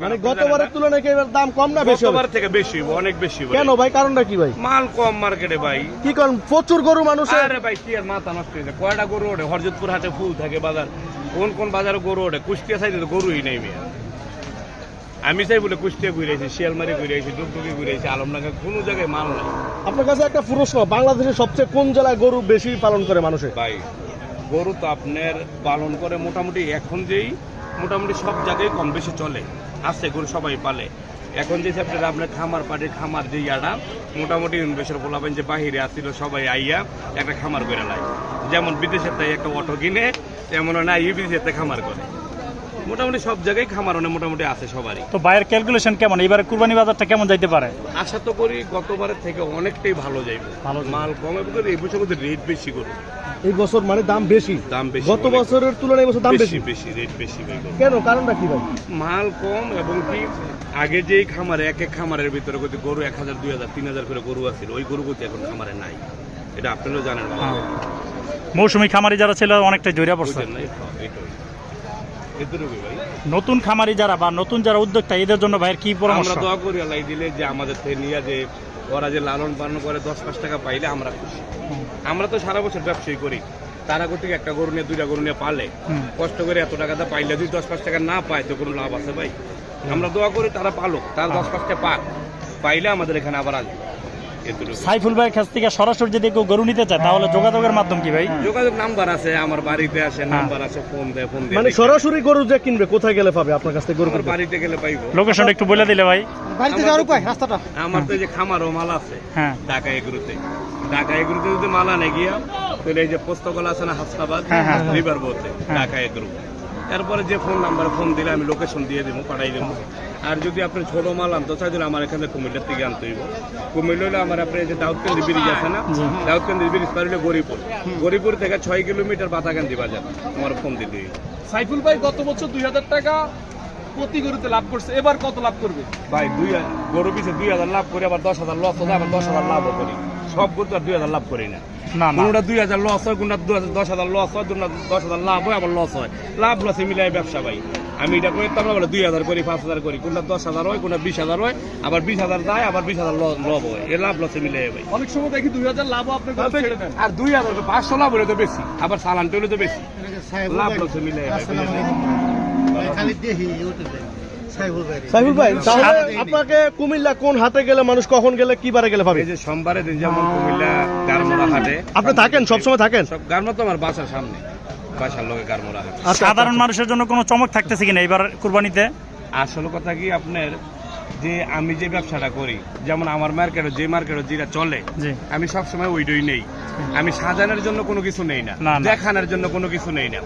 মানে গতবারের তুলনায় কি এবার দাম কম না বেশি? গতবার থেকে বেশি, অনেক বেশি। কেন ভাই, কারণটা কি ভাই? মাল কম মার্কেটে ভাই। কি কারণ? প্রচুর গরু মানুষ। আরে ভাই কি আর মাথা নষ্ট হয়েছে, কয়টা গরু ওঠে হরজতপুর হাটে, ফুল থাকে বাজার, কোন কোন বাজারে গরু ওঠে? কুষ্টিয়া সাইডে তো গরুই নেই মেয়ে। আমি চাই বলে কুষ্টিয়া ঘুরেছি, শিয়ালমারি ঘুরেছি, ডুগডুগি ঘুরেছি, আলমডাঙ্গা, কোনো জায়গায় মাল নাই। আপনার কাছে একটা প্রশ্ন, বাংলাদেশের সবচেয়ে কোন জেলায় গরু বেশি পালন করে মানুষে? ভাই গরু তো আপনার পালন করে মোটামুটি, এখন যেই মোটামুটি সব জায়গায় কম বেশি চলে, আছে গরু সবাই পালে। এখন যে আপনার খামার পাটির খামার যে ইয়াটা মোটামুটি ইনভেস্টর বলাবেন যে বাহিরে আসছিল সবাই আইয়া একটা খামার করে লাই, যেমন বিদেশের তাই একটা অটো কিনে, তেমন না বিদেশের খামার করে। মোটামুটি সব জায়গায় খামার মোটামুটি আছে সবারই। তো ভাইয়ের ক্যালকুলেশন কেমন, এবারে কুরবানি বাজারটা কেমন যাইতে পারে? আশা তো করি গতবারের থেকে অনেকটাই ভালো যাইবে, মাল কম হবে, এই বছর রেট বেশি করবে। এই বছর মানে দাম বেশি? দাম বেশি, গত বছরের তুলনায় এই বছর দাম বেশি। বেশি রেট বেশি। কেন, কারণটা কি ভাই? মাল কম, এবং কি আগে যেই খামারে এক এক খামারের ভিতরে গরু 1000, 2000, 3000 করে গরু আছিল, ওই গরু এখন খামারে নাই। এটা আপনারাও জানেন। মৌসুমী খামারি যারা ছিল অনেকটাই জড়িয়ে পড়ছে। নতুন খামারি যারা বা নতুন যারা উদ্যোক্তা, এদের জন্য ভাইয়ের কি পরামর্শ? আমরা দোয়া করি আল্লাহ দিলে যে আমাদের থেকে নিয়ে যে ওরা যে লালন পালন করে 10-5 টাকা পাইলে আমরা খুশি। আমরা তো সারা বছর ব্যবসায়ী করি, তারা থেকে একটা গরু নিয়ে 2টা গরু নিয়ে পালে, কষ্ট করে এত টাকাটা পাইলে যদি 10-5 টাকা না পায় তো কোনো লাভ আছে ভাই? আমরা দোয়া করি তারা পালুক, তারা 10-5 টাকা পাক, পাইলে আমাদের এখানে আবার আসবে। সাইফুল ভাইয়ের কাছ থেকে সরাসরি যদি কেউ গরু নিতে চায় তাহলে যোগাযোগের মাধ্যম কি ভাই? যোগাযোগ নাম্বার আছে, আমার বাড়িতে আসে, নাম্বার আছে, ফোন দেয়, ফোন দিয়ে মানে সরাসরি গরু যে কিনবে কোথায় গেলে পাবে আপনার কাছ থেকে গরু? আমার বাড়িতে গেলে পাইবো। লোকেশনটা একটু বলে দিলে ভাই। বাড়িতে যাওয়ার উপায়, রাস্তাটা? আমার তো এই যে খামারও মাল আছে হ্যাঁ, ঢাকা এগুলোতে যদি মাল আনে গিয়া, তাহলে এই যে পোস্তকলা আছে না হাসনাবাদ রিভার বোতে, ঢাকা এগুলো, এরপরে যে ফোন নাম্বার ফোন দিলে আমি লোকেশন দিয়ে দেবো, পাঠাই দেবো। আর যদি আপনি ছোট মাল আনতে চাই তাহলে আমার এখানে কুমিল্লার থেকে আনতে হইব। কুমিল্লা হলে আমার আপনি যে দাউদকান্দি ব্রিজ আছে না, দাউদকান্দি ব্রিজ পার হলে গরিপুর থেকে 6 কিলোমিটার বাতাকান্দি বাজার, আমার ফোন দিতে হইব। সাইফুল ভাই গত বছর 2000 টাকা প্রতি গরুতে লাভ করছে, এবার কত লাভ করবে? ভাই গরু পিছে 2000 লাভ করি, আবার 10,000 লস হয়, আবার 10,000 লাভও করি। সব গরু তো আর 2000 লাভ করি না। কোনটা 2000 লস হয়, কোনটা 10,000 লস হয়, কোনটা 10,000 লাভ হয়, আবার লস হয়। লাভ লসে মিলাই ব্যবসা ভাই। আমি এটা করে তো আমরা 2000 করি, 5000 করি, কোনটা 10,000 হয়, কোনটা 20,000 হয়, আবার 20,000 যায়, আবার 20,000 লাভ হয়। এই লাভ লসে মিলাই ভাই। অনেক সময় দেখি 2000 লাভও আপনি ছেড়ে দেন, আর 2000 500 লাভ হলে তো বেশি, আবার চালান হলে তো বেশি, লাভ লসে মিলাই ভাই। সাইফুল ভাই, তাহলে আপনাকে কুমিল্লা কোন হাটে গেলে মানুষ কখন গেলে কি বারে গেলে পাবে? এই যে সোমবারে দিন যেমন কুমিল্লা গারমোড়া হাটে আপনি থাকেন, সবসময় থাকেন? সব গারমোড়া তো আমার বাসার সামনে, বাসার লোকে গারমোড়া হাটে। সাধারণ মানুষের জন্য কোনো চমক থাকতেছে কিনা এবার কুরবানিতে? আসল কথা কি আপনার, যে আমি যে ব্যবসাটা করি, যেমন আমার মার্কেটে যেটা চলে, আমি সবসময় ওইটাই নেই। আমি সাজানোর জন্য কোনো কিছু নেই না, দেখানোর জন্য কোনো কিছু নেই না।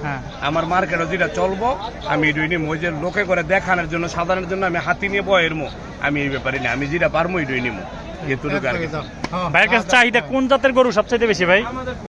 আমার মার্কেটে যেটা চলবো আমি এটাই নেই। ওই যে লোকে করে দেখানোর জন্য, সাজানোর জন্য আমি হাতি নিয়ে বয়ের মো, আমি এই ব্যাপারে নেই। আমি যেটা পারবো এটাই নেবো। ভাইয়ের কাছে চাহিদা কোন জাতের গরু সবচেয়ে বেশি ভাই?